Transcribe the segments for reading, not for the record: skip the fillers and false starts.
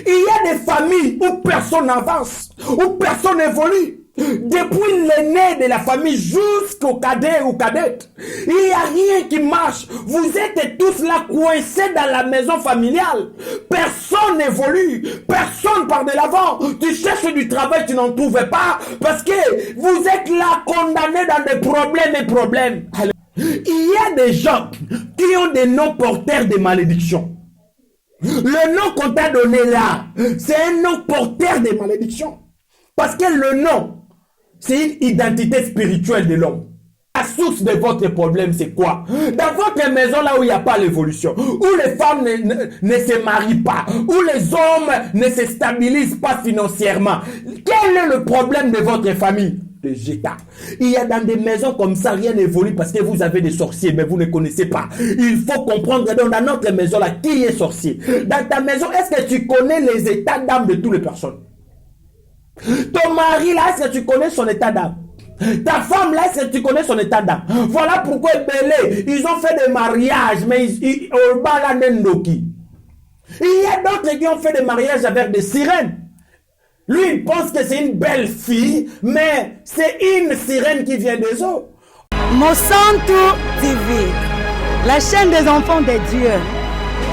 Il y a des familles où personne n'avance, où personne n'évolue. Depuis l'aîné de la famille jusqu'au cadet ou cadette, il n'y a rien qui marche. Vous êtes tous là coincés dans la maison familiale. Personne n'évolue, personne part de l'avant. Tu cherches du travail, tu n'en trouves pas parce que vous êtes là condamnés dans des problèmes et problèmes. Alors, il y a des gens qui ont des noms porteurs de malédiction. Le nom qu'on t'a donné là, c'est un nom porteur de malédiction. Parce que le nom, c'est une identité spirituelle de l'homme. La source de votre problème, c'est quoi? Dans votre maison, là où il n'y a pas l'évolution, où les femmes ne se marient pas, où les hommes ne se stabilisent pas financièrement, quel est le problème de votre famille? De Jéta. Il y a dans des maisons comme ça, rien n'évolue parce que vous avez des sorciers, mais vous ne connaissez pas. Il faut comprendre dans notre maison là, qui est sorcier. Dans ta maison, est-ce que tu connais les états d'âme de toutes les personnes? Ton mari là, est-ce que tu connais son état d'âme? Ta femme là, est-ce que tu connais son état d'âme? Voilà pourquoi ils ont fait des mariages, mais il y a d'autres qui ont fait des mariages avec des sirènes. Lui, il pense que c'est une belle fille, mais c'est une sirène qui vient des eaux. Monsanto TV, la chaîne des enfants de Dieu.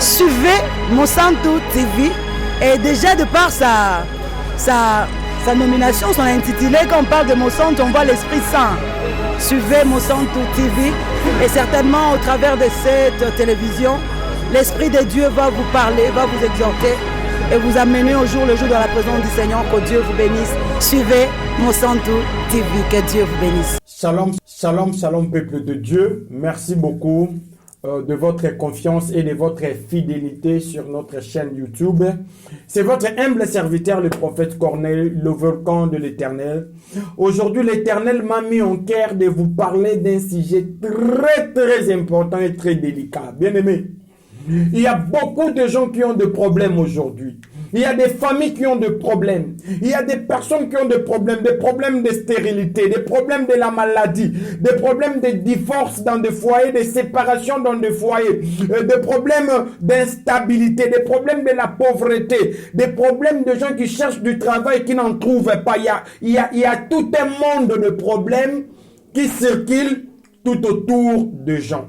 Suivez Monsanto TV et déjà de par sa nomination, son intitulé, quand on parle de Monsanto, on voit l'Esprit Saint. Suivez Monsanto TV et certainement au travers de cette télévision, l'Esprit de Dieu va vous parler, va vous exhorter et vous amener au jour le jour dans la présence du Seigneur. Que Dieu vous bénisse. Suivez Monsanto TV. Que Dieu vous bénisse. Shalom, shalom, shalom peuple de Dieu. Merci beaucoup de votre confiance et de votre fidélité sur notre chaîne YouTube. C'est votre humble serviteur, le prophète Corneille, le volcan de l'Éternel. Aujourd'hui, l'Éternel m'a mis en cœur de vous parler d'un sujet très, très important et très délicat. Bien aimé, il y a beaucoup de gens qui ont des problèmes aujourd'hui. Il y a des familles qui ont des problèmes. Il y a des personnes qui ont des problèmes de stérilité, des problèmes de la maladie, des problèmes de divorce dans des foyers, des séparations dans des foyers, des problèmes d'instabilité, des problèmes de la pauvreté, des problèmes de gens qui cherchent du travail qui n'en trouvent pas. Il y a tout un monde de problèmes qui circulent tout autour de gens.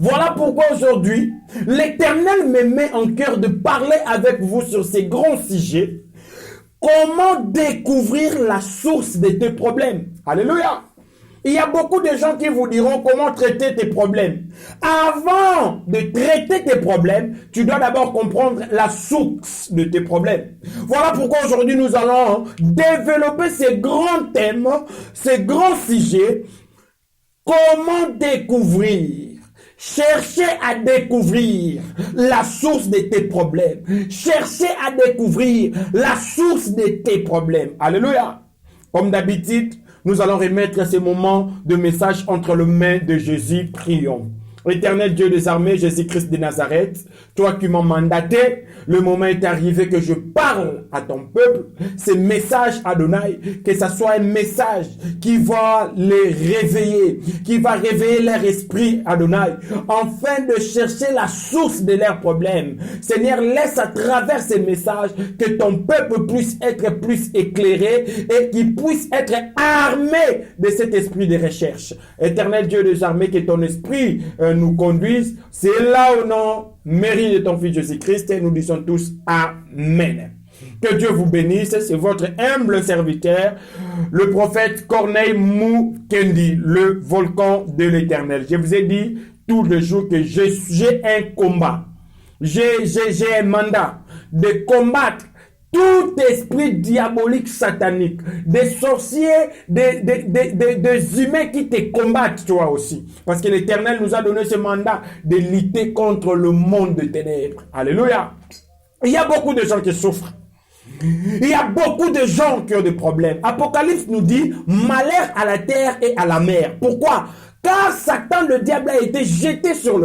Voilà pourquoi aujourd'hui, l'Éternel me met en cœur de parler avec vous sur ces grands sujets. Comment découvrir la source de tes problèmes? Alléluia! Il y a beaucoup de gens qui vous diront comment traiter tes problèmes. Avant de traiter tes problèmes, tu dois d'abord comprendre la source de tes problèmes. Voilà pourquoi aujourd'hui nous allons développer ces grands thèmes, ces grands sujets. Comment découvrir? Cherchez à découvrir la source de tes problèmes. Cherchez à découvrir la source de tes problèmes. Alléluia. Comme d'habitude, nous allons remettre ces moments de message entre les mains de Jésus. Prions. Éternel Dieu des armées, Jésus-Christ de Nazareth, toi qui m'as mandaté, le moment est arrivé que je parle à ton peuple. Ce message, Adonai, que ça soit un message qui va les réveiller, qui va réveiller leur esprit, Adonai, afin de chercher la source de leurs problèmes. Seigneur, laisse à travers ces messages que ton peuple puisse être plus éclairé et qu'il puisse être armé de cet esprit de recherche. Éternel Dieu des armées, que ton esprit nous conduise. C'est là au nom mérite de ton fils Jésus-Christ et nous disons tous Amen. Que Dieu vous bénisse. C'est votre humble serviteur, le prophète Corneille Mukendi, le volcan de l'Éternel. Je vous ai dit tous les jours que j'ai un combat. J'ai un mandat de combattre tout esprit diabolique satanique, des sorciers, des humains qui te combattent toi aussi. Parce que l'Éternel nous a donné ce mandat de lutter contre le monde de ténèbres. Alléluia. Il y a beaucoup de gens qui souffrent. Il y a beaucoup de gens qui ont des problèmes. Apocalypse nous dit malheur à la terre et à la mer. Pourquoi? Car Satan, le diable, a été jeté sur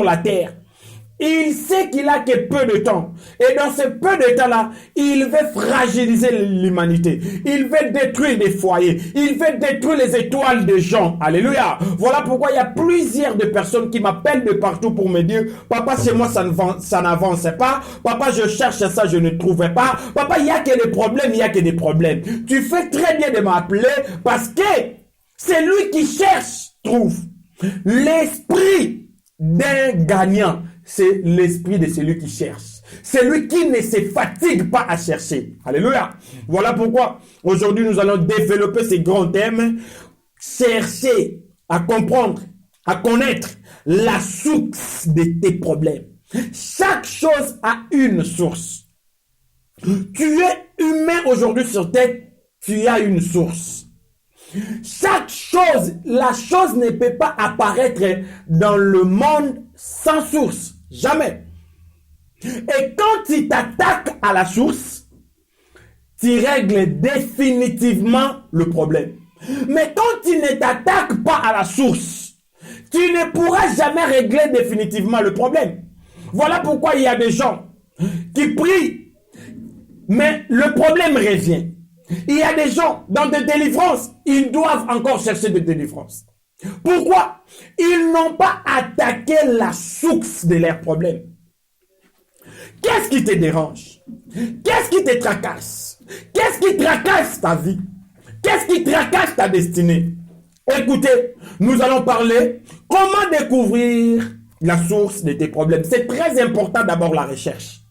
la terre. Il sait qu'il a que peu de temps. Et dans ce peu de temps-là, il veut fragiliser l'humanité. Il veut détruire des foyers. Il veut détruire les étoiles des gens. Alléluia. Voilà pourquoi il y a plusieurs de personnes qui m'appellent de partout pour me dire, papa, chez moi, ça n'avance pas. Papa, je cherche ça, je ne trouvais pas. Papa, il n'y a que des problèmes, il n'y a que des problèmes. Tu fais très bien de m'appeler parce que c'est lui qui cherche, trouve. L'esprit d'un gagnant, c'est l'esprit de celui qui cherche. Celui qui ne se fatigue pas à chercher. Alléluia. Voilà pourquoi aujourd'hui nous allons développer ces grands thèmes. Chercher à comprendre, à connaître la source de tes problèmes. Chaque chose a une source. Tu es humain aujourd'hui sur terre, tu as une source. Chaque chose, la chose ne peut pas apparaître dans le monde sans source. Jamais. Et quand tu t'attaques à la source, tu règles définitivement le problème. Mais quand tu ne t'attaques pas à la source, tu ne pourras jamais régler définitivement le problème. Voilà pourquoi il y a des gens qui prient, mais le problème revient. Il y a des gens dans des délivrances, ils doivent encore chercher des délivrances. Pourquoi? Ils n'ont pas attaqué la source de leurs problèmes. Qu'est-ce qui te dérange? Qu'est-ce qui te tracasse? Qu'est-ce qui tracasse ta vie? Qu'est-ce qui tracasse ta destinée? Écoutez, nous allons parler comment découvrir la source de tes problèmes. C'est très important d'abord la recherche.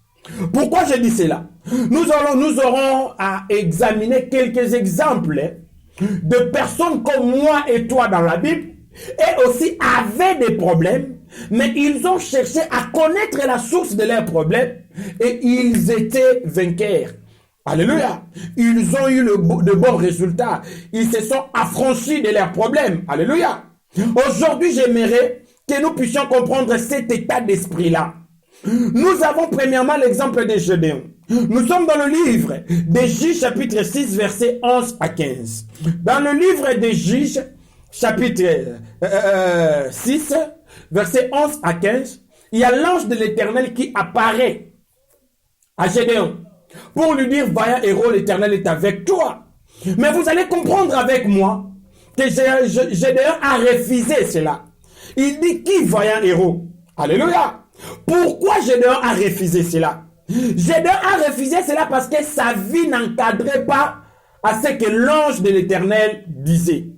Pourquoi je dis cela? Nous aurons à examiner quelques exemples de personnes comme moi et toi dans la Bible et aussi avaient des problèmes, mais ils ont cherché à connaître la source de leurs problèmes et ils étaient vainqueurs. Alléluia. Ils ont eu de bons résultats. Ils se sont affranchis de leurs problèmes. Alléluia. Aujourd'hui, j'aimerais que nous puissions comprendre cet état d'esprit-là. Nous avons premièrement l'exemple de Gédéon. Nous sommes dans le livre des Juges, chapitre 6, versets 11 à 15. Dans le livre des Juges, chapitre 6, versets 11 à 15, il y a l'ange de l'Éternel qui apparaît à Gédéon pour lui dire, vaillant héros, l'Éternel est avec toi. Mais vous allez comprendre avec moi que Gédéon a refusé cela. Il dit, qui vaillant héros? Alléluia. Pourquoi Gédéon a refusé cela? Gédéon a refusé cela parce que sa vie n'encadrait pas à ce que l'ange de l'Éternel disait.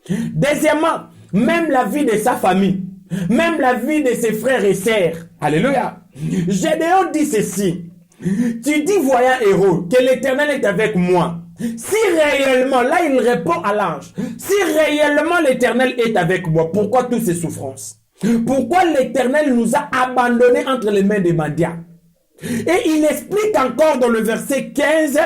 Deuxièmement, même la vie de sa famille, même la vie de ses frères et sœurs. Alléluia. Gédéon dit ceci. Tu dis, voyant héros, que l'Éternel est avec moi. Si réellement, là il répond à l'ange, si réellement l'Éternel est avec moi, pourquoi toutes ces souffrances? Pourquoi l'Éternel nous a abandonnés entre les mains des mendiants? Et il explique encore dans le verset 15,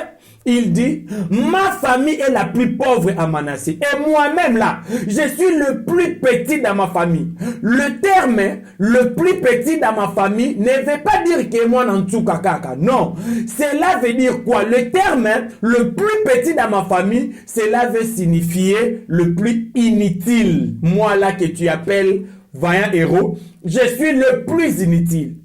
il dit, ma famille est la plus pauvre à Manassé. Et moi-même là, je suis le plus petit dans ma famille. Le terme, le plus petit dans ma famille, ne veut pas dire que moi n'en suis kaka. Non. Cela veut dire quoi? Le terme, le plus petit dans ma famille, cela veut signifier le plus inutile. Moi là que tu appelles vaillant héros, je suis le plus inutile.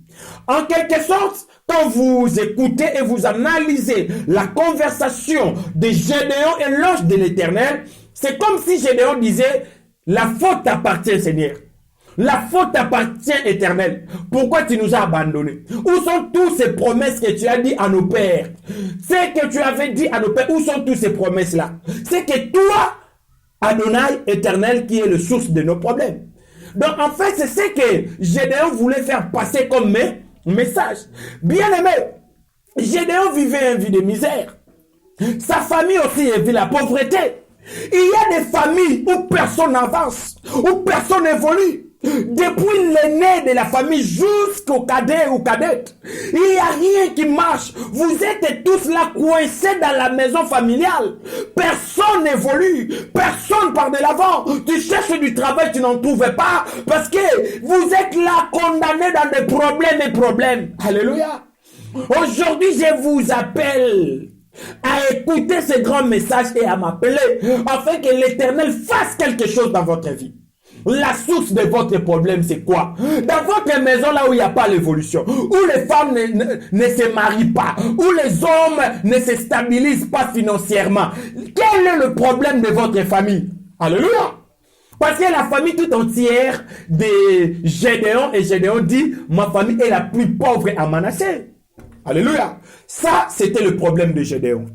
En quelque sorte, quand vous écoutez et vous analysez la conversation de Gédéon et l'ange de l'Éternel, c'est comme si Gédéon disait, la faute t'appartient, Seigneur. La faute t'appartient, Éternel. Pourquoi tu nous as abandonnés? Où sont toutes ces promesses que tu as dit à nos pères? Ce que tu avais dit à nos pères, où sont toutes ces promesses-là? C'est que toi, Adonai, Éternel, qui est le source de nos problèmes. Donc en fait, c'est ce que Gédéon voulait faire passer comme message. Bien aimé, Gédéon vivait une vie de misère. Sa famille aussi vit la pauvreté. Il y a des familles où personne n'avance, où personne n'évolue. Depuis l'aîné de la famille jusqu'au cadet ou cadette, il n'y a rien qui marche. Vous êtes tous là coincés dans la maison familiale. Personne n'évolue, personne part de l'avant. Tu cherches du travail, tu n'en trouves pas parce que vous êtes là condamnés dans des problèmes et problèmes. Alléluia. Aujourd'hui, je vous appelle à écouter ce grand message et à m'appeler afin que l'Éternel fasse quelque chose dans votre vie. La source de votre problème, c'est quoi? Dans votre maison, là où il n'y a pas l'évolution, où les femmes ne se marient pas, où les hommes ne se stabilisent pas financièrement, quel est le problème de votre famille? Alléluia! Parce que la famille tout entière de Gédéon, et Gédéon dit, ma famille est la plus pauvre à Manassé. Alléluia! Ça, c'était le problème de Gédéon.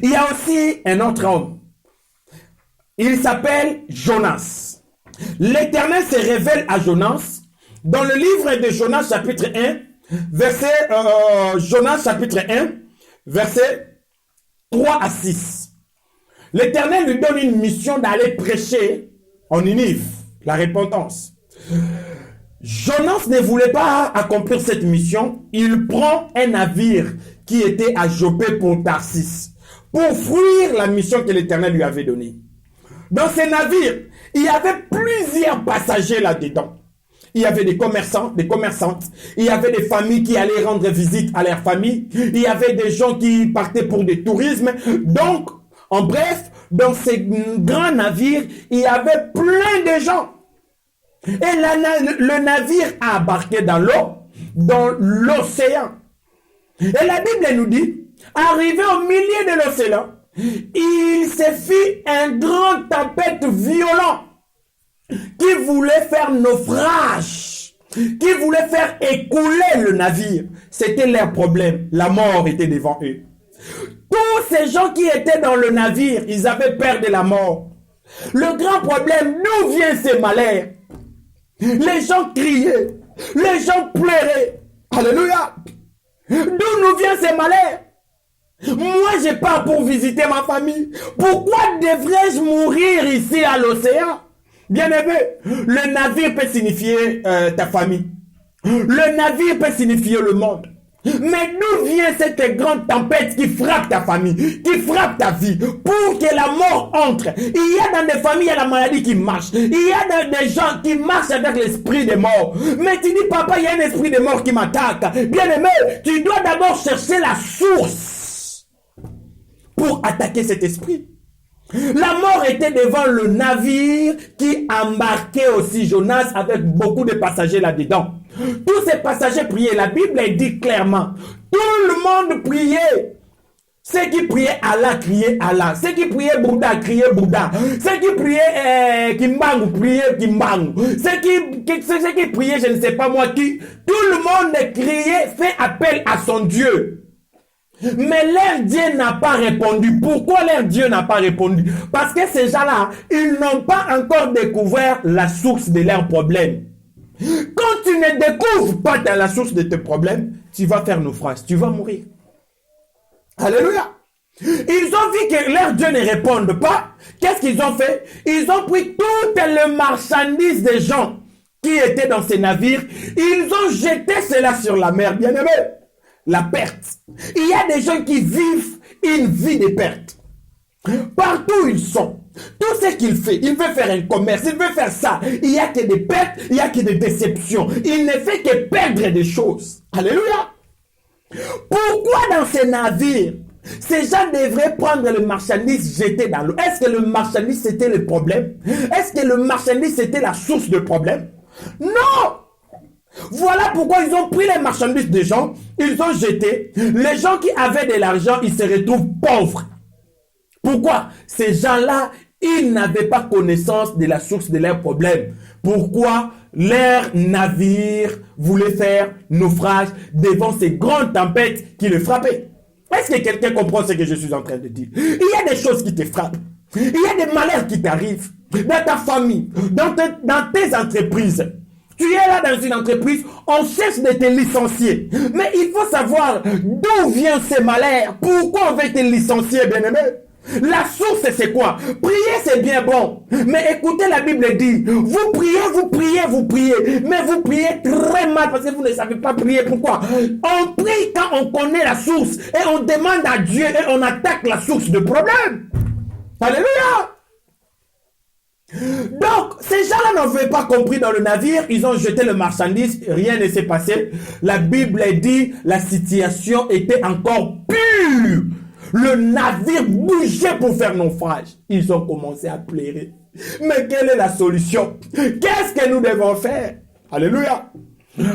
Il y a aussi un autre homme. Il s'appelle Jonas. L'Éternel se révèle à Jonas dans le livre de Jonas chapitre 1, Jonas chapitre 1, verset 3 à 6. L'Éternel lui donne une mission d'aller prêcher en Ninive, la repentance. Jonas ne voulait pas accomplir cette mission. Il prend un navire qui était à Jopé pour Tarsis, pour fuir la mission que l'Éternel lui avait donnée. Dans ce navire, il y avait plusieurs passagers là-dedans. Il y avait des commerçants, des commerçantes. Il y avait des familles qui allaient rendre visite à leur famille. Il y avait des gens qui partaient pour du tourisme. Donc, en bref, dans ces grands navires, il y avait plein de gens. Et le navire a embarqué dans l'eau, dans l'océan. Et la Bible nous dit, arrivé au milieu de l'océan, il se fit un grand tempête violent qui voulait faire naufrage, qui voulait faire écouler le navire. C'était leur problème. La mort était devant eux. Tous ces gens qui étaient dans le navire, ils avaient peur de la mort. Le grand problème, d'où vient ce malheur? Les gens criaient, les gens pleuraient. Alléluia! D'où nous vient ce malheur? Moi, j'ai pars pour visiter ma famille. Pourquoi devrais-je mourir ici à l'océan? Bien-aimé, le navire peut signifier ta famille. Le navire peut signifier le monde. Mais d'où vient cette grande tempête qui frappe ta famille, qui frappe ta vie, pour que la mort entre? Il y a dans des familles, il y a la maladie qui marche. Il y a des gens qui marchent avec l'esprit des morts. Mais tu dis, papa, il y a un esprit de mort qui m'attaque. Bien-aimé, tu dois d'abord chercher la source pour attaquer cet esprit. La mort était devant le navire qui embarquait aussi Jonas avec beaucoup de passagers là-dedans. Tous ces passagers priaient. La Bible dit clairement, tout le monde priait. Ceux qui priaient Allah criaient Allah. Ceux qui priaient Bouddha criaient Bouddha. Ceux qui priaient Kimbangu priaient Kimbangu. Ceux qui priaient je ne sais pas moi qui. Tout le monde criait, fait appel à son Dieu. Mais leur Dieu n'a pas répondu. Pourquoi leur Dieu n'a pas répondu? Parce que ces gens-là, ils n'ont pas encore découvert la source de leurs problèmes. Quand tu ne découvres pas la source de tes problèmes, tu vas faire naufrage, tu vas mourir. Alléluia. Ils ont vu que leur Dieu ne répond pas. Qu'est-ce qu'ils ont fait? Ils ont pris toutes les marchandises des gens qui étaient dans ces navires. Ils ont jeté cela sur la mer, bien-aimé. La perte. Il y a des gens qui vivent une vie de perte. Partout où ils sont, tout ce qu'il fait, il veut faire un commerce, il veut faire ça. Il n'y a que des pertes, il n'y a que des déceptions. Il ne fait que perdre des choses. Alléluia. Pourquoi dans ces navires, ces gens devraient prendre le marchandise jeté dans l'eau? Est-ce que le marchandise c'était le problème? Est-ce que le marchandise c'était la source du problème? Non! Voilà pourquoi ils ont pris les marchandises des gens, ils ont jeté. Les gens qui avaient de l'argent, ils se retrouvent pauvres. Pourquoi? Ces gens-là, ils n'avaient pas connaissance de la source de leurs problèmes. Pourquoi leur navire voulait faire naufrage devant ces grandes tempêtes qui le frappaient? Est-ce que quelqu'un comprend ce que je suis en train de dire? Il y a des choses qui te frappent. Il y a des malheurs qui t'arrivent dans ta famille, dans tes entreprises. Tu es là dans une entreprise, on cherche de te licencier. Mais il faut savoir d'où vient ce malheur. Pourquoi on veut te licencier, bien-aimé? La source, c'est quoi? Prier, c'est bien bon. Mais écoutez, la Bible dit, vous priez, vous priez, vous priez. Mais vous priez très mal parce que vous ne savez pas prier. Pourquoi? On prie quand on connaît la source. Et on demande à Dieu et on attaque la source de problème. Alléluia! Donc, ces gens-là n'avaient pas compris dans le navire, ils ont jeté le marchandise, rien ne s'est passé. La Bible dit, la situation était encore pure. le navire bougeait pour faire naufrage. Ils ont commencé à pleurer. Mais quelle est la solution? Qu'est-ce que nous devons faire? Alléluia.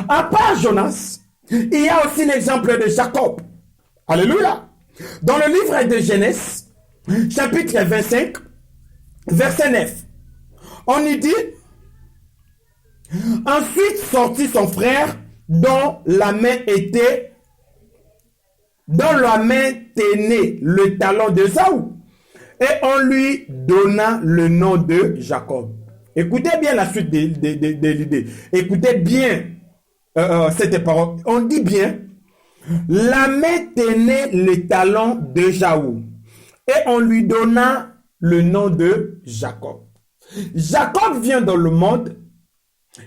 À part Jonas, il y a aussi l'exemple de Jacob. Alléluia. Dans le livre de Genèse, chapitre 25, verset 9, on y dit: ensuite sortit son frère dont la main tenait le talon d'Ésaü, et on lui donna le nom de Jacob. Écoutez bien la suite de l'idée. Écoutez bien cette parole. On dit bien: la main tenait le talon d'Ésaü, et on lui donna le nom de Jacob. Jacob vient dans le monde.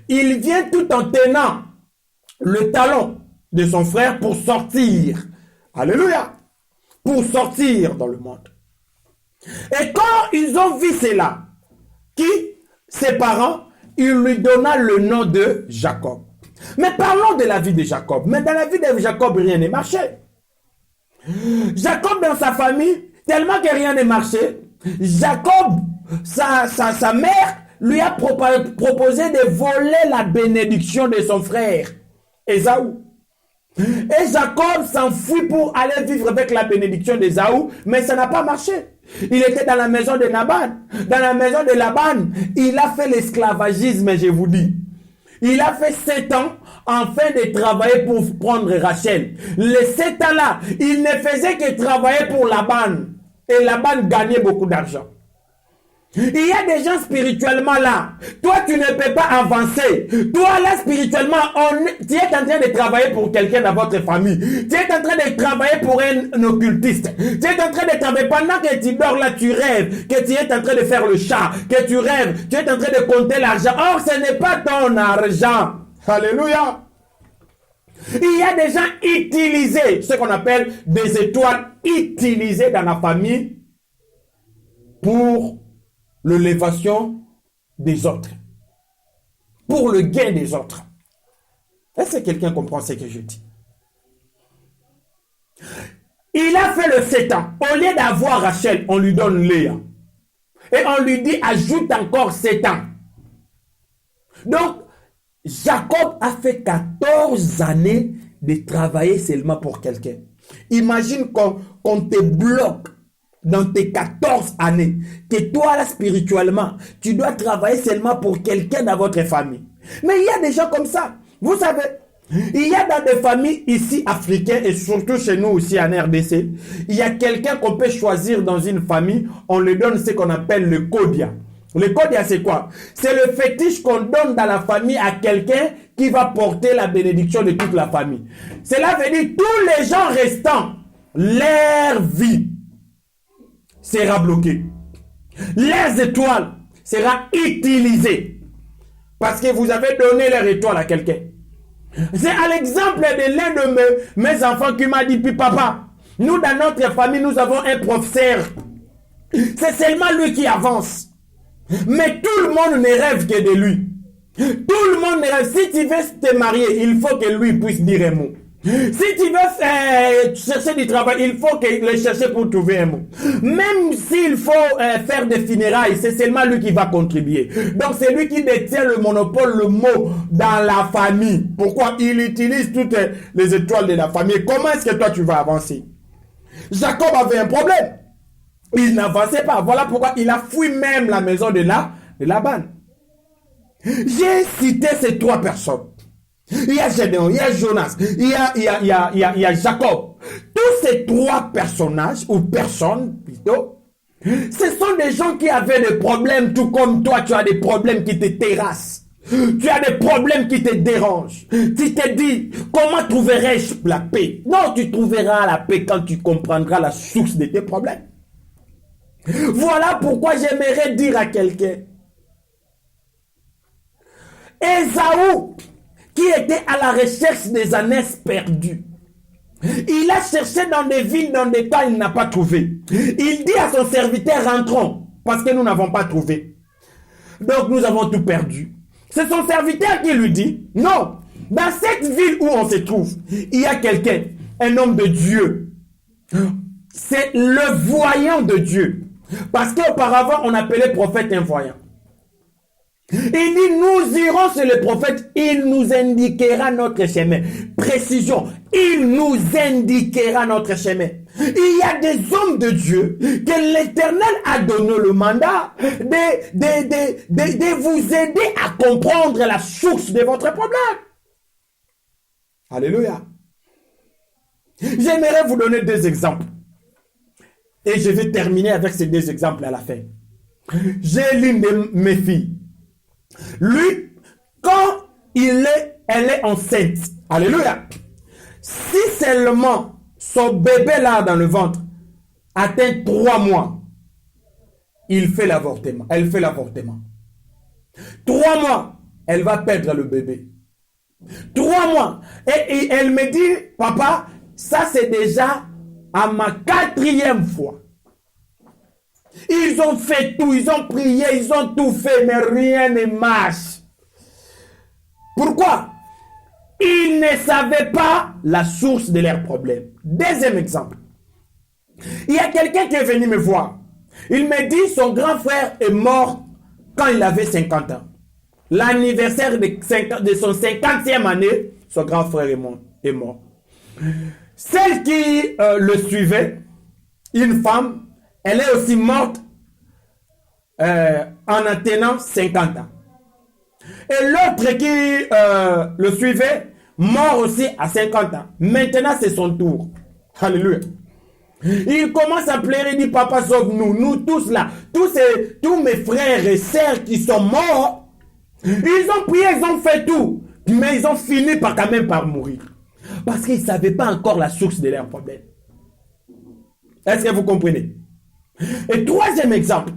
Il vient tout en tenant le talon de son frère pour sortir. Alléluia. Pour sortir dans le monde. Et quand ils ont vu cela, ses parents, il lui donna le nom de Jacob. Mais parlons de la vie de Jacob. Mais dans la vie de Jacob, rien n'est marché. Jacob, dans sa famille, tellement que rien n'est marché, Jacob, sa mère, lui a proposé de voler la bénédiction de son frère, Ésaü. Et Jacob s'enfuit pour aller vivre avec la bénédiction d'Ésaü, mais ça n'a pas marché. Il était dans la maison de Laban. Dans la maison de Laban, il a fait l'esclavagisme, je vous dis. Il a fait 7 ans afin de travailler pour prendre Rachel. Les 7 ans-là, il ne faisait que travailler pour Laban. Et Laban gagnait beaucoup d'argent. Il y a des gens spirituellement là. Toi, tu ne peux pas avancer. Toi, là, spirituellement, tu es en train de travailler pour quelqu'un dans votre famille. Tu es en train de travailler pour un occultiste. Tu es en train de travailler. Pendant que tu dors là, tu rêves que tu es en train de faire le chat. Que tu rêves. Tu es en train de compter l'argent. Or, ce n'est pas ton argent. Alléluia. Il y a des gens utilisés. Ce qu'on appelle des étoiles utilisées dans la famille pour l'élévation des autres, pour le gain des autres. Est-ce que quelqu'un comprend ce que je dis? Il a fait le 7 ans. Au lieu d'avoir Rachel, on lui donne Léa. Et on lui dit, ajoute encore 7 ans. Donc, Jacob a fait 14 années de travailler seulement pour quelqu'un. Imagine qu'on te bloque dans tes 14 années, que toi, là, spirituellement, tu dois travailler seulement pour quelqu'un dans votre famille. Mais il y a des gens comme ça. Vous savez, il y a dans des familles ici africaines, et surtout chez nous aussi en RDC, il y a quelqu'un qu'on peut choisir dans une famille, on lui donne ce qu'on appelle le kodia. Le kodia, c'est quoi? C'est le fétiche qu'on donne dans la famille à quelqu'un qui va porter la bénédiction de toute la famille. Cela veut dire tous les gens restants, leur vie sera bloqué. Les étoiles sera utilisées parce que vous avez donné leur étoile à quelqu'un. C'est à l'exemple de l'un de mes enfants qui m'a dit: puis papa, nous dans notre famille, nous avons un professeur. C'est seulement lui qui avance. Mais tout le monde ne rêve que de lui. Tout le monde ne rêve. Si tu veux te marier, il faut que lui puisse dire un mot. Si tu veux chercher du travail, il faut le chercher pour trouver un mot. Même s'il faut faire des funérailles, c'est seulement lui qui va contribuer. Donc c'est lui qui détient le monopole, le mot dans la famille. Pourquoi? Il utilise toutes les étoiles de la famille. Comment est-ce que toi tu vas avancer? Jacob avait un problème. Il n'avançait pas. Voilà pourquoi il a fui même la maison de Laban. J'ai cité ces 3 personnes. Il y a Gédéon, il y a Jonas, il y a Jacob. Tous ces 3 personnages, ou personnes plutôt, ce sont des gens qui avaient des problèmes, tout comme toi, tu as des problèmes qui te terrassent. Tu as des problèmes qui te dérangent. Tu te dis, comment trouverai-je la paix? Non, tu trouveras la paix quand tu comprendras la source de tes problèmes. Voilà pourquoi j'aimerais dire à quelqu'un, Ésaü, qui était à la recherche des ânesses perdues. Il a cherché dans des villes, dans des temps, il n'a pas trouvé. Il dit à son serviteur, rentrons, parce que nous n'avons pas trouvé. Donc nous avons tout perdu. C'est son serviteur qui lui dit, non, dans cette ville où on se trouve, il y a quelqu'un, un homme de Dieu. c'est le voyant de Dieu. Parce qu'auparavant, on appelait prophète un voyant. Il dit, nous irons sur le prophète, il nous indiquera notre chemin. Précision, il nous indiquera notre chemin. Il y a des hommes de Dieu que l'Éternel a donné le mandat de vous aider à comprendre la source de votre problème. Alléluia. J'aimerais vous donner 2 exemples. Et je vais terminer avec ces 2 exemples à la fin. J'ai l'une de mes filles. Lui, quand elle est enceinte, alléluia, si seulement son bébé là dans le ventre atteint 3 mois, elle fait l'avortement. 3 mois, elle va perdre le bébé. 3 mois. Et elle me dit, papa, ça c'est déjà à ma 4e fois. Ils ont fait tout, ils ont prié, ils ont tout fait, mais rien ne marche. Pourquoi? Ils ne savaient pas la source de leurs problèmes. 2e exemple. Il y a quelqu'un qui est venu me voir. Il me dit son grand frère est mort quand il avait 50 ans. L'anniversaire de son 50e année, son grand frère est mort. Celle qui le suivait, une femme, elle est aussi morte en atteignant 50 ans. Et l'autre qui le suivait, mort aussi à 50 ans. Maintenant, c'est son tour. Alléluia. Il commence à pleurer, il dit, papa, sauve-nous. Nous tous là, tous mes frères et sœurs qui sont morts, ils ont prié, ils ont fait tout. Mais ils ont fini par quand même par mourir. Parce qu'ils ne savaient pas encore la source de leurs problèmes. Est-ce que vous comprenez? Et 3e exemple.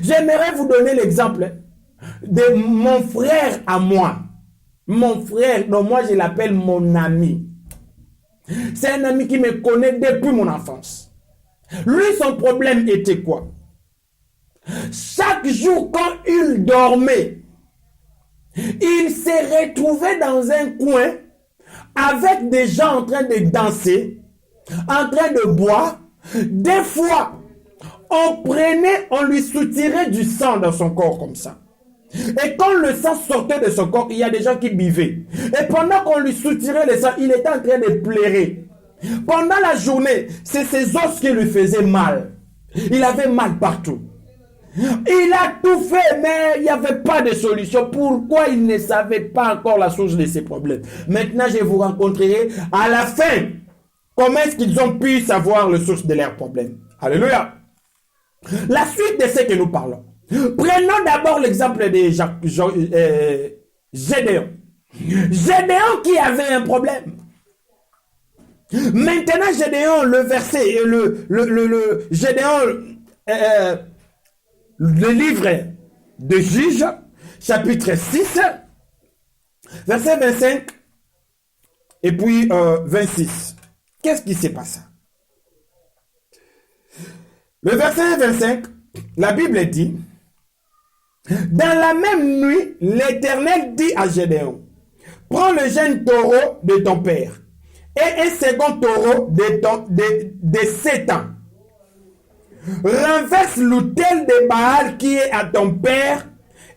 J'aimerais vous donner l'exemple de mon frère à moi. Mon frère, donc moi je l'appelle mon ami. C'est un ami qui me connaît depuis mon enfance. Lui, son problème était quoi? Chaque jour quand il dormait, il s'est retrouvé dans un coin avec des gens en train de danser, en train de boire. Des fois, on lui soutirait du sang dans son corps comme ça. Et quand le sang sortait de son corps, il y a des gens qui buvaient. Et pendant qu'on lui soutirait le sang, il était en train de pleurer. Pendant la journée, c'est ses os qui lui faisaient mal. Il avait mal partout. Il a tout fait, mais il n'y avait pas de solution. Pourquoi il ne savait pas encore la source de ses problèmes? Maintenant, je vous rencontrerai à la fin. Comment est-ce qu'ils ont pu savoir la source de leurs problèmes? Alléluia. La suite de ce que nous parlons. Prenons d'abord l'exemple de Gédéon. Gédéon qui avait un problème. Maintenant, Gédéon, le verset, Gédéon, le livre de Juges, chapitre 6, verset 25 et puis 26. Qu'est-ce qui s'est passé? Le verset 25, la Bible dit, dans la même nuit, l'Éternel dit à Gédéon, prends le jeune taureau de ton père et un second taureau de 7 ans. Renverse l'autel de Baal qui est à ton père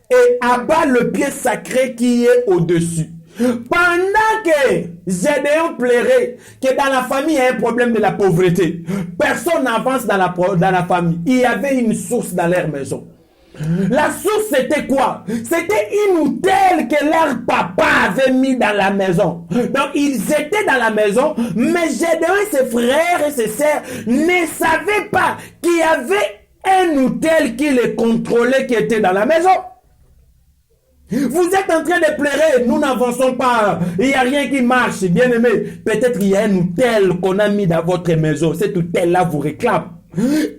et abat le pied sacré qui est au-dessus. Pendant que Gédéon pleurait que dans la famille il y a un problème de la pauvreté, personne n'avance dans la famille. Il y avait une source dans leur maison. La source c'était quoi? C'était une autel que leur papa avait mis dans la maison. Donc ils étaient dans la maison, mais Gédéon et ses frères et ses sœurs ne savaient pas qu'il y avait un autel qui les contrôlait, qui était dans la maison. Vous êtes en train de pleurer, nous n'avançons pas, il n'y a rien qui marche, bien aimé. Peut-être qu'il y a un autel qu'on a mis dans votre maison, cet autel-là vous réclame.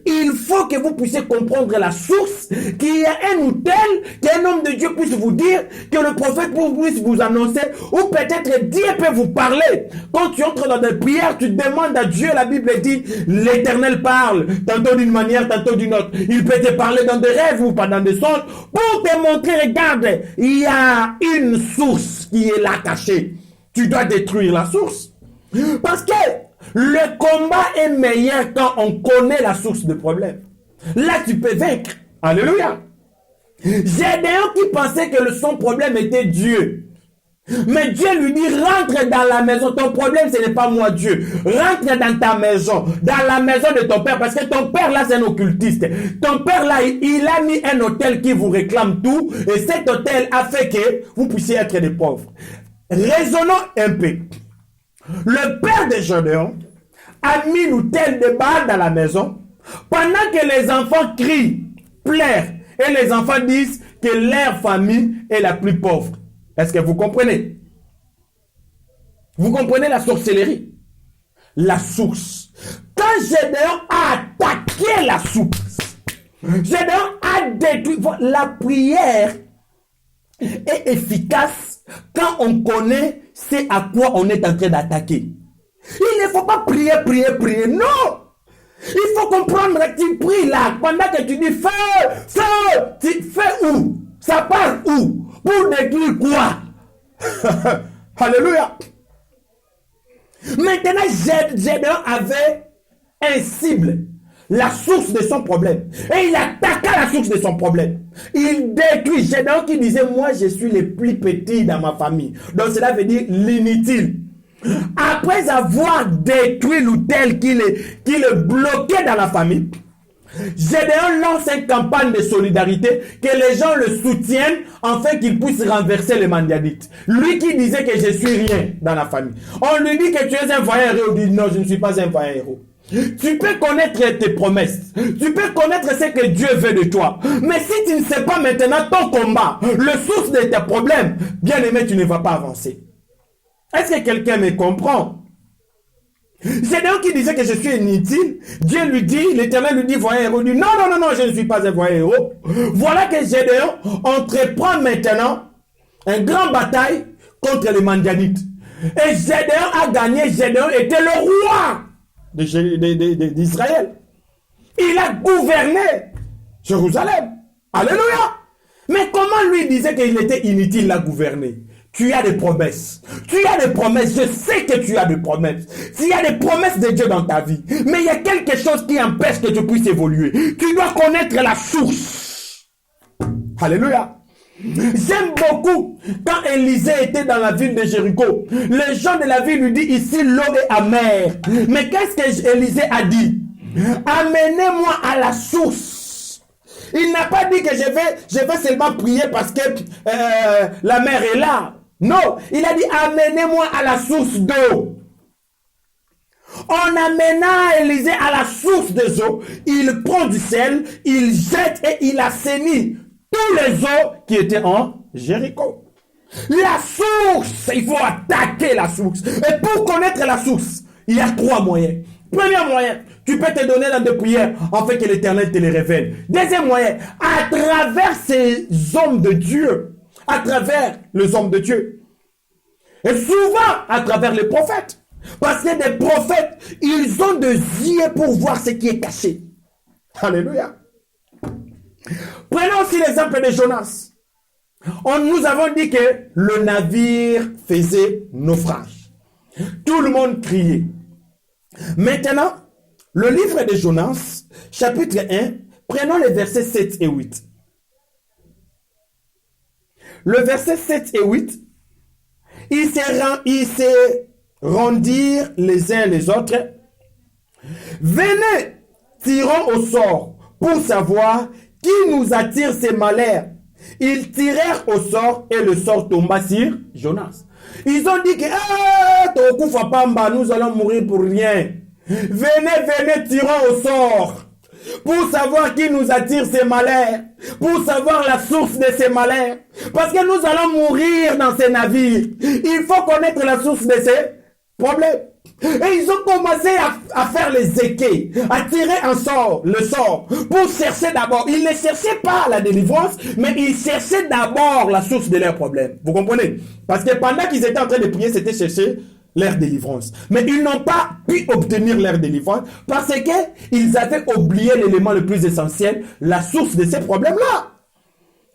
Il faut que vous puissiez comprendre la source, qu'il y a un autel, qu'un homme de Dieu puisse vous dire, que le prophète puisse vous annoncer, ou peut-être Dieu peut vous parler. Quand tu entres dans des prières, tu demandes à Dieu, la Bible dit, l'Éternel parle, tantôt d'une manière, tantôt d'une autre. Il peut te parler dans des rêves ou pas dans des songes, pour te montrer, regarde, il y a une source qui est là cachée. Tu dois détruire la source. Parce que Le combat est meilleur quand on connaît la source du problème. Là, tu peux vaincre. Alléluia. Gédéon qui pensait que son problème était Dieu. Mais Dieu lui dit, rentre dans la maison. Ton problème, ce n'est pas moi, Dieu. Rentre dans ta maison, dans la maison de ton père. Parce que ton père, là, c'est un occultiste. Ton père, là, il a mis un hôtel qui vous réclame tout. Et cet hôtel a fait que vous puissiez être des pauvres. Raisonnons un peu. Le père de Gédéon a mis l'hôtel de Baal dans la maison. Pendant que les enfants crient, pleurent. Et les enfants disent que leur famille est la plus pauvre. Est-ce que vous comprenez? Vous comprenez la sorcellerie? La source. Quand Gédéon a attaqué la source, Gédéon a détruit. La prière est efficace quand on connaît c'est à quoi on est en train d'attaquer. Il ne faut pas prier. Non! Il faut comprendre que tu pries là, pendant que tu dis feu, tu fais où? Ça part où? Pour détruire quoi? Alléluia. Maintenant, Gédéon avait un cible, la source de son problème. Et il attaqua la source de son problème. Il détruit. Gédéon qui disait, moi je suis le plus petit dans ma famille. Donc cela veut dire l'inutile. Après avoir détruit l'autel qui le bloquait dans la famille, Gédéon lance une campagne de solidarité, que les gens le soutiennent afin qu'il puisse renverser les Madianites. Lui qui disait que je suis rien dans la famille. On lui dit que tu es un vaillant héros. Il dit non, je ne suis pas un vaillant héros. Tu peux connaître tes promesses. Tu peux connaître ce que Dieu veut de toi. Mais si tu ne sais pas maintenant ton combat, le source de tes problèmes, bien aimé, tu ne vas pas avancer. Est-ce que quelqu'un me comprend? Gédéon qui disait que je suis inutile, Dieu lui dit, l'Éternel lui dit, voyez héros, dit non, je ne suis pas un voyant héros. Voilà que Gédéon entreprend maintenant une grande bataille contre les Madianites. Et Gédéon a gagné. Gédéon était le roi d'Israël. Il a gouverné Jérusalem. Alléluia. Mais comment lui disait qu'il était inutile à gouverner? Tu as des promesses. Tu as des promesses. Je sais que tu as des promesses. Il y a des promesses de Dieu dans ta vie. Mais il y a quelque chose qui empêche que tu puisses évoluer. Tu dois connaître la source. Alléluia. J'aime beaucoup quand Élisée était dans la ville de Jéricho. Les gens de la ville lui disent ici l'eau est amère. Mais qu'est-ce que Élisée a dit? Amenez-moi à la source. Il n'a pas dit que je vais seulement prier parce que la mer est là. Non, il a dit amenez-moi à la source d'eau. En amenant Élisée à la source des eaux, il prend du sel, il jette et il assainit tous les eaux qui étaient en Jéricho. La source, il faut attaquer la source. Et pour connaître la source, il y a 3 moyens. Premier moyen, tu peux te donner dans des prières afin que l'Éternel te les révèle. Deuxième moyen, à travers ces hommes de Dieu, à travers les hommes de Dieu. Et souvent, à travers les prophètes. Parce que des prophètes, ils ont des yeux pour voir ce qui est caché. Alléluia. Prenons aussi l'exemple de Jonas. Nous avons dit que le navire faisait naufrage. Tout le monde criait. Maintenant, le livre de Jonas, chapitre 1, prenons les versets 7 et 8. Le verset 7 et 8, ils se rendirent les uns les autres. Venez, tirons au sort pour savoir qui nous attire ces malheurs. Ils tirèrent au sort et le sort tomba sur Jonas. Ils ont dit que nous allons mourir pour rien. Venez, tirons au sort pour savoir qui nous attire ces malheurs, pour savoir la source de ces malheurs. Parce que nous allons mourir dans ces navires. Il faut connaître la source de ces problèmes. Et ils ont commencé à faire les équés, à tirer le sort, pour chercher d'abord. Ils ne cherchaient pas la délivrance, mais ils cherchaient d'abord la source de leurs problèmes. Vous comprenez? Parce que pendant qu'ils étaient en train de prier, c'était chercher leur délivrance. Mais ils n'ont pas pu obtenir leur délivrance parce qu'ils avaient oublié l'élément le plus essentiel, la source de ces problèmes-là.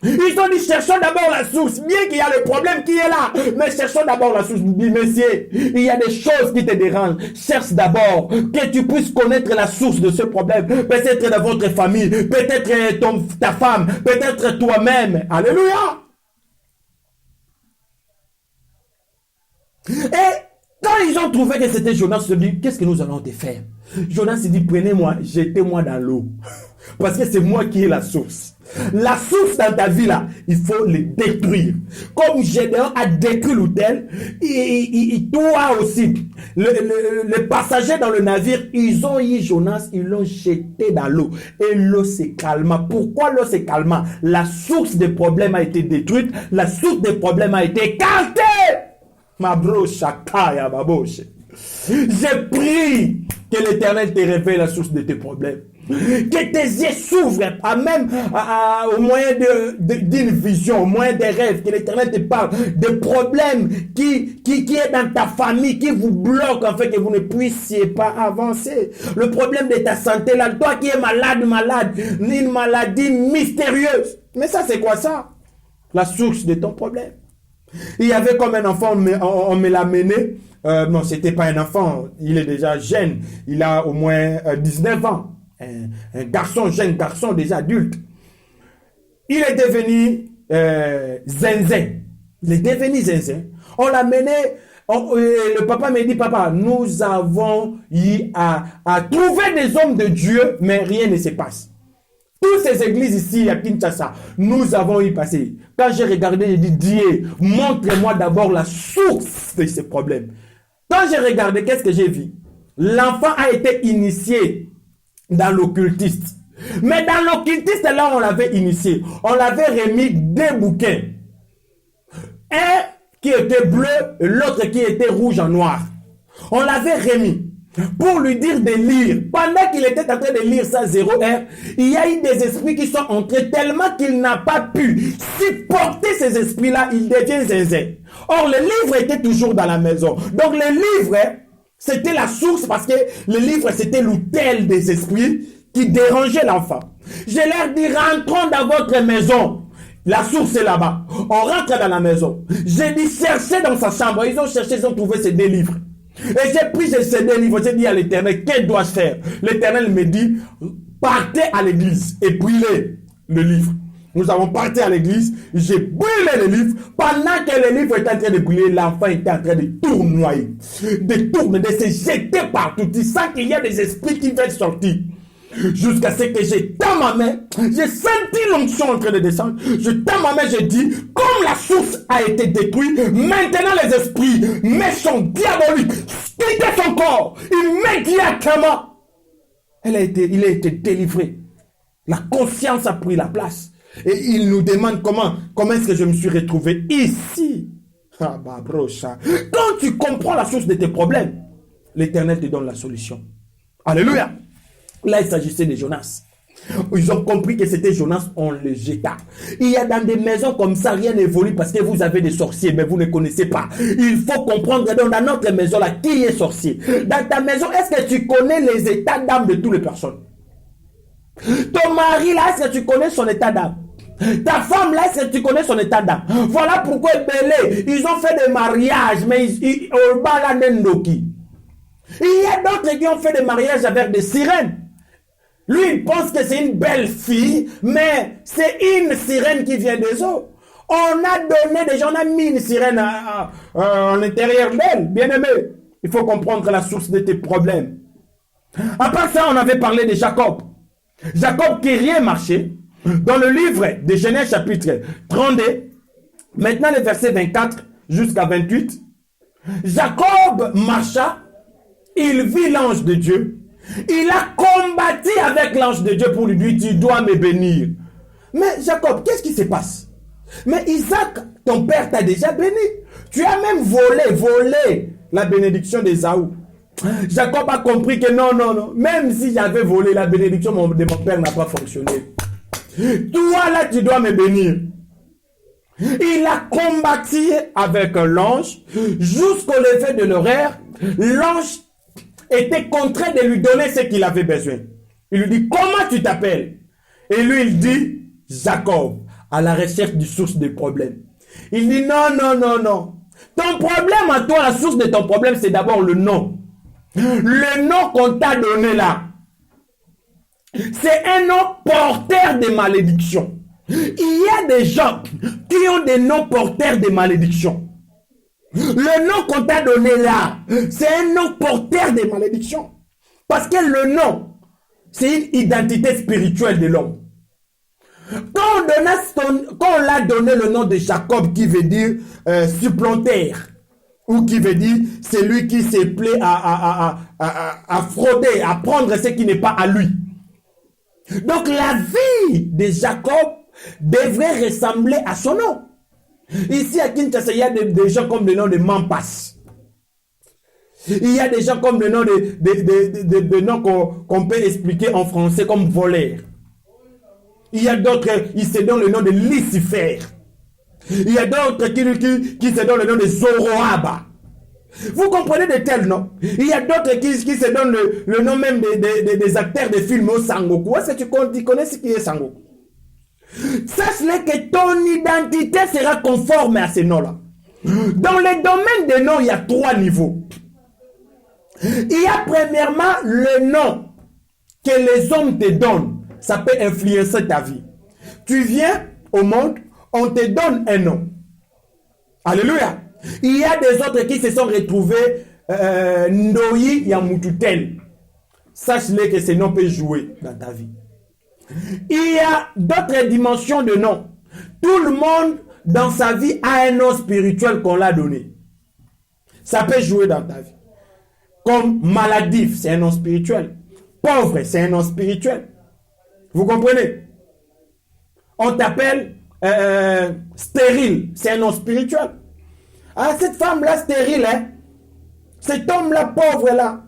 Ils ont dit, cherchons d'abord la source. Bien qu'il y a le problème qui est là, mais cherchons d'abord la source. Dis, messieurs, il y a des choses qui te dérangent. Cherche d'abord que tu puisses connaître la source de ce problème. Peut-être dans votre famille, peut-être ta femme, peut-être toi-même. Alléluia. Et quand ils ont trouvé que c'était Jonas, ils se sont dit, qu'est-ce que nous allons te faire? Jonas s'est dit, prenez-moi, jetez-moi dans l'eau. Parce que c'est moi qui ai la source. La source dans ta vie là, il faut le détruire. Comme Gédéon a détruit l'autel, toi aussi, les passagers dans le navire, ils ont eu Jonas, ils l'ont jeté dans l'eau. Et l'eau s'est calma. Pourquoi l'eau s'est calma? La source des problèmes a été détruite, la source des problèmes a été écartée. Ma broche, chakaya, ma bouche. J'ai prié que l'Éternel te révèle la source de tes problèmes. Que tes yeux s'ouvrent, au moyen d'une vision, au moyen des rêves, que l'Éternel te parle des problèmes qui est dans ta famille, qui vous bloque, en fait, que vous ne puissiez pas avancer. Le problème de ta santé, là, toi qui es malade, une maladie mystérieuse. Mais ça, c'est quoi ça? La source de ton problème. Il y avait comme un enfant, on me l'a mené. Non, c'était pas un enfant, il est déjà jeune. Il a au moins 19 ans. Un garçon, jeune garçon, déjà adulte. Il est devenu zinzin. Il est devenu zinzin. On l'a mené. Le papa me dit, papa, nous avons eu à trouver des hommes de Dieu, mais rien ne se passe. Toutes ces églises ici à Kinshasa, nous avons y passé. Quand j'ai regardé, j'ai dit, Dieu, montre-moi d'abord la source de ces problèmes. Quand j'ai regardé, qu'est-ce que j'ai vu? L'enfant a été initié dans l'occultiste. Mais dans l'occultiste, là, on l'avait initié. On l'avait remis deux bouquins. Un qui était bleu et l'autre qui était rouge en noir. On l'avait remis pour lui dire de lire. Pendant qu'il était en train de lire ça 0R, il y a eu des esprits qui sont entrés tellement qu'il n'a pas pu supporter ces esprits-là, il devient zinzin. Or, le livre était toujours dans la maison. Donc, le livre, c'était la source parce que le livre, c'était l'autel des esprits qui dérangeait l'enfant. Je leur dis, rentrons dans votre maison. La source est là-bas. On rentre dans la maison. J'ai dit, cherchez dans sa chambre. Ils ont cherché, ils ont trouvé ces deux livres. Et j'ai pris ces deux livres, j'ai dit à l'Éternel, qu'est-ce que dois-je faire? L'Éternel me dit, partez à l'église et brûlez le livre. Nous avons parti à l'église, j'ai brûlé le livre. Pendant que le livre était en train de brûler, l'enfant était en train de tournoyer, de se jeter partout. Tu sens qu'il y a des esprits qui veulent sortir. Jusqu'à ce que j'ai dans ma main, j'ai senti l'onction en train de descendre. Je tends ma main, j'ai dit, comme la source a été détruite, maintenant les esprits méchants, diaboliques, quittez son corps immédiatement. Il a été délivré. La conscience a pris la place. Et il nous demande comment est-ce que je me suis retrouvé ici. Ah bah brocha. Quand tu comprends la source de tes problèmes, l'Éternel te donne la solution. Alléluia. Là, il s'agissait de Jonas. Ils ont compris que c'était Jonas, on le jeta. Il y a dans des maisons comme ça, rien n'évolue parce que vous avez des sorciers, mais vous ne connaissez pas. Il faut comprendre dans notre maison là, qui est sorcier. Dans ta maison, est-ce que tu connais les états d'âme de toutes les personnes? Ton mari là, est-ce que tu connais son état d'âme? Ta femme là, est-ce que tu connais son état d'âme? Voilà pourquoi ils ont fait des mariages, mais il y a d'autres qui ont fait des mariages avec des sirènes. Lui, il pense que c'est une belle fille, mais c'est une sirène qui vient des eaux. On a donné des gens, on a mis une sirène à l'intérieur d'elle. Bien aimé, il faut comprendre la source de tes problèmes. À part ça, on avait parlé de Jacob. Jacob qui rien marché. Dans le livre de Genèse chapitre 32, maintenant les versets 24 jusqu'à 28, Jacob marcha, il vit l'ange de Dieu. Il a combattu avec l'ange de Dieu pour lui dire, tu dois me bénir. Mais Jacob, qu'est-ce qui se passe? Mais Isaac, ton père t'a déjà béni. Tu as même volé la bénédiction d'Ésaü. Jacob a compris que non. Même si j'avais volé la bénédiction de mon père n'a pas fonctionné. Toi là, tu dois me bénir. Il a combattu avec l'ange jusqu'au lever de l'horaire. L'ange était contraint de lui donner ce qu'il avait besoin. Il lui dit, comment tu t'appelles? Et lui, il dit, Jacob. à la recherche du source des problèmes. Il dit non, non, non, non. Ton problème à toi, la source de ton problème, c'est d'abord le nom. Le nom qu'on t'a donné là. C'est un nom porteur de malédiction. Il y a des gens qui ont des noms porteurs de malédiction. Le nom qu'on t'a donné là, c'est un nom porteur de malédiction. Parce que le nom, c'est une identité spirituelle de l'homme. Quand on l'a donné le nom de Jacob, qui veut dire supplantaire, ou qui veut dire celui qui se plaît à frauder, à prendre ce qui n'est pas à lui. Donc la vie de Jacob devrait ressembler à son nom. Ici à Kinshasa, il y a des gens comme le nom de Mampas. Il y a des gens comme le nom de noms qu'on peut expliquer en français comme voleur. Il y a d'autres, ils se donnent le nom de Lucifer. Il y a d'autres qui se donnent le nom de Zoroaba. Vous comprenez de tels noms? Il y a d'autres qui se donnent le nom même des acteurs de films au Sangoku. Est-ce que tu connais ce qui est Sangoku? Sache-le que ton identité sera conforme à ces noms-là. Dans le domaine des noms, il y a 3 niveaux. Il y a premièrement le nom que les hommes te donnent. Ça peut influencer ta vie. Tu viens au monde, on te donne un nom. Alléluia. Il y a des autres qui se sont retrouvés Ndoyi Yamututel. Sache-le que ces noms peuvent jouer dans ta vie. Il y a d'autres dimensions de noms. Tout le monde dans sa vie a un nom spirituel qu'on l'a donné. Ça peut jouer dans ta vie. Comme maladif, c'est un nom spirituel. Pauvre, c'est un nom spirituel. Vous comprenez? On t'appelle stérile, c'est un nom spirituel. Ah, cette femme-là stérile, hein? Cet homme-là pauvre là,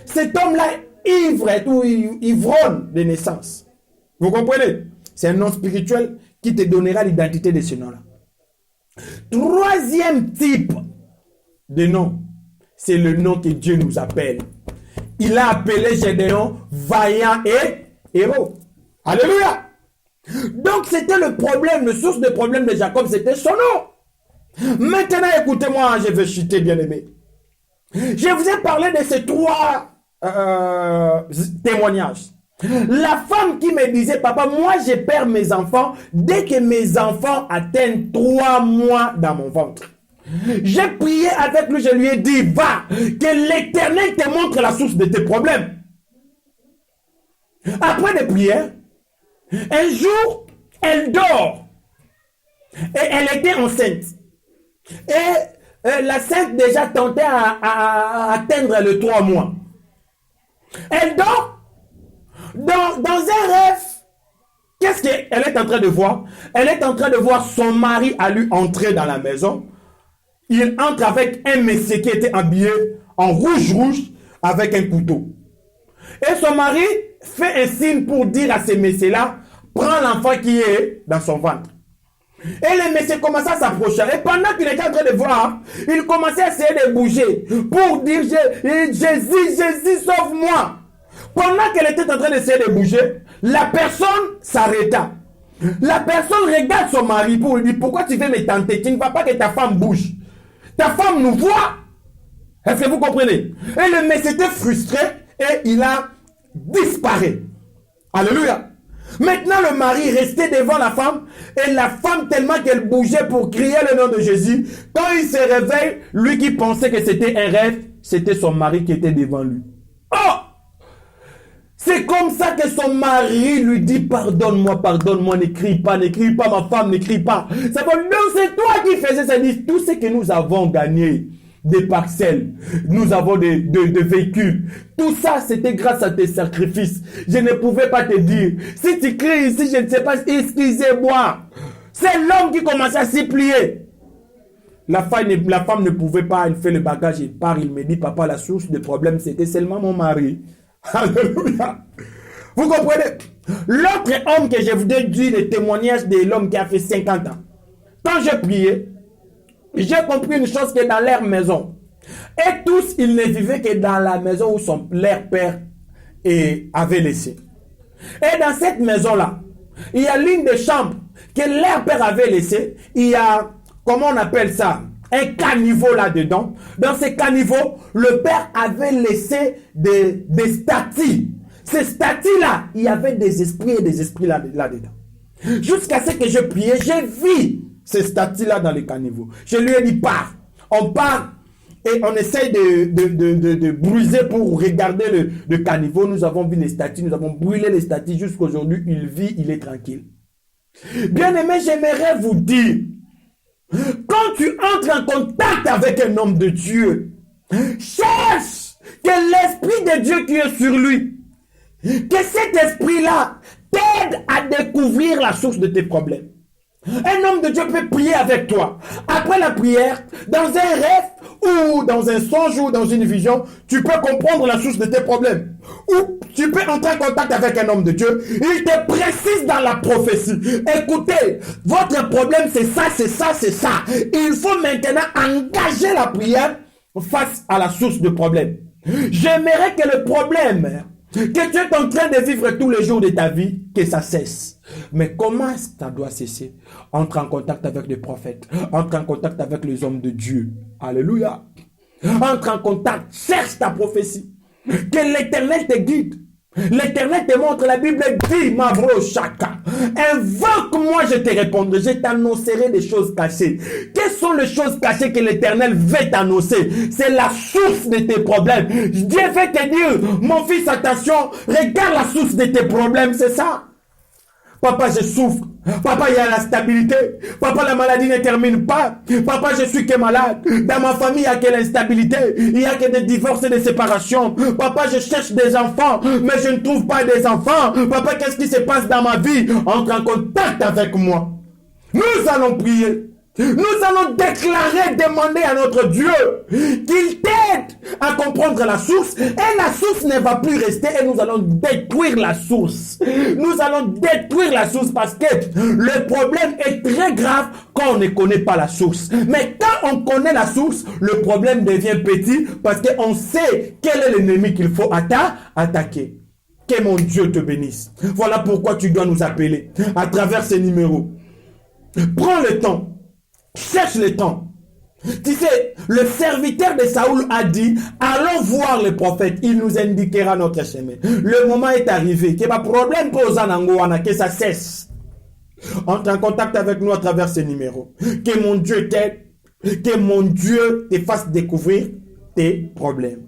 cet homme-là ivre ou ivrogne de naissance. Vous comprenez? C'est un nom spirituel qui te donnera l'identité de ce nom-là. Troisième type de nom, c'est le nom que Dieu nous appelle. Il a appelé Gédéon vaillant et héros. Alléluia. Donc c'était le problème, le source de problème de Jacob, c'était son nom. Maintenant, écoutez-moi, je vais chuter, bien-aimé. Je vous ai parlé de ces 3 témoignages. La femme qui me disait, papa, moi je perds mes enfants dès que mes enfants atteignent 3 mois dans mon ventre. J'ai prié avec lui, je lui ai dit, va, que l'Éternel te montre la source de tes problèmes. Après des prières, un jour, elle dort. Et elle était enceinte. Et la sainte déjà tentait à atteindre les 3 mois. Elle dort. Dans un rêve, qu'est-ce qu'elle est en train de voir? Elle est en train de voir son mari à lui entrer dans la maison. Il entre avec un monsieur qui était habillé en rouge avec un couteau. Et son mari fait un signe pour dire à ce monsieur-là, prends l'enfant qui est dans son ventre. Et le monsieur commençait à s'approcher. Et pendant qu'il était en train de voir, il commençait à essayer de bouger pour dire, Jésus, sauve-moi. Pendant qu'elle était en train d'essayer de bouger, la personne s'arrêta. La personne regarde son mari pour lui dire, pourquoi tu veux me tenter? Tu ne vas pas que ta femme bouge. Ta femme nous voit. Est-ce que vous comprenez? Et le monsieur était frustré et il a disparu. Alléluia. Maintenant, le mari restait devant la femme et la femme, tellement qu'elle bougeait pour crier le nom de Jésus, quand il se réveille, lui qui pensait que c'était un rêve, c'était son mari qui était devant lui. Oh! C'est comme ça que son mari lui dit, pardonne-moi, n'écris pas, ma femme, n'écris pas. Ça veut dire, c'est toi qui faisais ça. Dit, tout ce que nous avons gagné, des parcelles, nous avons des véhicules, tout ça, c'était grâce à tes sacrifices. Je ne pouvais pas te dire. Si tu cries ici, je ne sais pas, excusez-moi. C'est l'homme qui commençait à s'y plier. La femme ne pouvait pas, elle fait le bagage, il part, il me dit, papa, la source du problème, c'était seulement mon mari. Alléluia. Vous comprenez? L'autre homme que je vous ai dit, le témoignage de l'homme qui a fait 50 ans. Quand j'ai prié, j'ai compris une chose, que dans leur maison, et tous, ils ne vivaient que dans la maison où leur père avait laissé. Et dans cette maison-là, il y a l'une des chambres que leur père avait laissée. Il y a, comment on appelle ça, un caniveau là-dedans. Dans ce caniveau, le père avait laissé des statues. Ces statues-là, il y avait des esprits et des esprits là-dedans. Jusqu'à ce que je priais, j'ai vu ces statues-là dans le caniveau. Je lui ai dit, pars. On part et on essaye de briser pour regarder le caniveau. Nous avons vu les statues, nous avons brûlé les statues. Jusqu'aujourd'hui, il vit, il est tranquille. Bien aimé, j'aimerais vous dire, quand tu entres en contact avec un homme de Dieu, cherche que l'Esprit de Dieu qui est sur lui, que cet esprit-là t'aide à découvrir la source de tes problèmes. Un homme de Dieu peut prier avec toi. Après la prière, dans un rêve ou dans un songe ou dans une vision, tu peux comprendre la source de tes problèmes. Ou tu peux entrer en contact avec un homme de Dieu. Il te précise dans la prophétie. Écoutez, votre problème c'est ça, c'est ça, c'est ça. Il faut maintenant engager la prière face à la source du problème. J'aimerais que le problème que tu es en train de vivre tous les jours de ta vie, que ça cesse. Mais comment ça doit cesser? Entre en contact avec les prophètes. Entre en contact avec les hommes de Dieu. Alléluia. Entre en contact. Cherche ta prophétie. Que l'Éternel te guide. L'Éternel te montre. La Bible dit, Mavro Chaka, invoque-moi, je te répondrai. Je t'annoncerai des choses cachées. Quelles sont les choses cachées que l'Éternel veut t'annoncer? C'est la source de tes problèmes. Dieu veut te dire, mon fils, attention, regarde la source de tes problèmes, c'est ça. Papa, je souffre. Papa, il y a la stabilité. Papa, la maladie ne termine pas. Papa, je suis que malade. Dans ma famille, il n'y a que l'instabilité. Il n'y a que des divorces et des séparations. Papa, je cherche des enfants, mais je ne trouve pas des enfants. Papa, qu'est-ce qui se passe dans ma vie? Entre en contact avec moi. Nous allons prier. Nous allons déclarer, demander à notre Dieu qu'il t'aide à comprendre la source, et la source ne va plus rester, et nous allons détruire la source. Nous allons détruire la source parce que le problème est très grave quand on ne connaît pas la source. Mais quand on connaît la source, le problème devient petit parce qu'on sait quel est l'ennemi qu'il faut attaquer. Que mon Dieu te bénisse. Voilà pourquoi tu dois nous appeler à travers ces numéros. Prends le temps. Cherche le temps. Tu sais, le serviteur de Saoul a dit, allons voir le prophète, il nous indiquera notre chemin. Le moment est arrivé, que ma problème pose que ça cesse. Entre en contact avec nous à travers ces numéros. Que mon Dieu t'aide, que mon Dieu te fasse découvrir tes problèmes.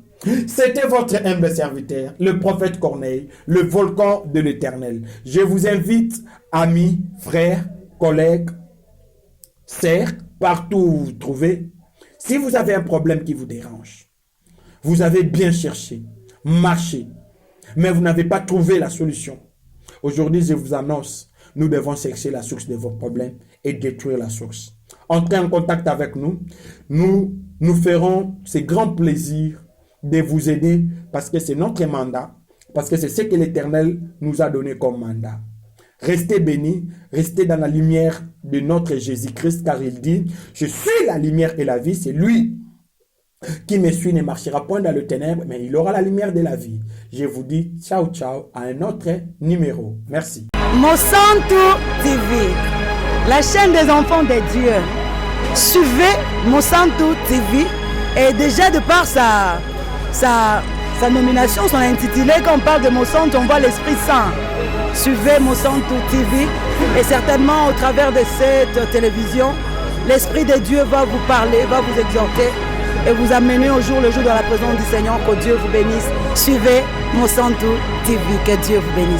C'était votre humble serviteur, le prophète Corneille, le volcan de l'Éternel. Je vous invite, amis, frères, collègues, sœurs, partout où vous vous trouvez, si vous avez un problème qui vous dérange, vous avez bien cherché, marché, mais vous n'avez pas trouvé la solution. Aujourd'hui, je vous annonce, nous devons chercher la source de vos problèmes et détruire la source. Entrez en contact avec nous, nous ferons ce grand plaisir de vous aider parce que c'est notre mandat, parce que c'est ce que l'Éternel nous a donné comme mandat. Restez bénis, restez dans la lumière de notre Jésus-Christ, car il dit, je suis la lumière et la vie, c'est lui qui me suit ne marchera point dans le ténèbre, mais il aura la lumière de la vie. Je vous dis ciao ciao à un autre numéro. Merci. Mosantu TV, la chaîne des enfants de Dieu. Suivez Mosantu TV et déjà de par sa nomination, son intitulé, quand on parle de Mosantu, on voit l'Esprit Saint. Suivez Mosantu TV et certainement au travers de cette télévision, l'Esprit de Dieu va vous parler, va vous exhorter et vous amener au jour le jour dans la présence du Seigneur. Que Dieu vous bénisse. Suivez Mosantu TV, que Dieu vous bénisse.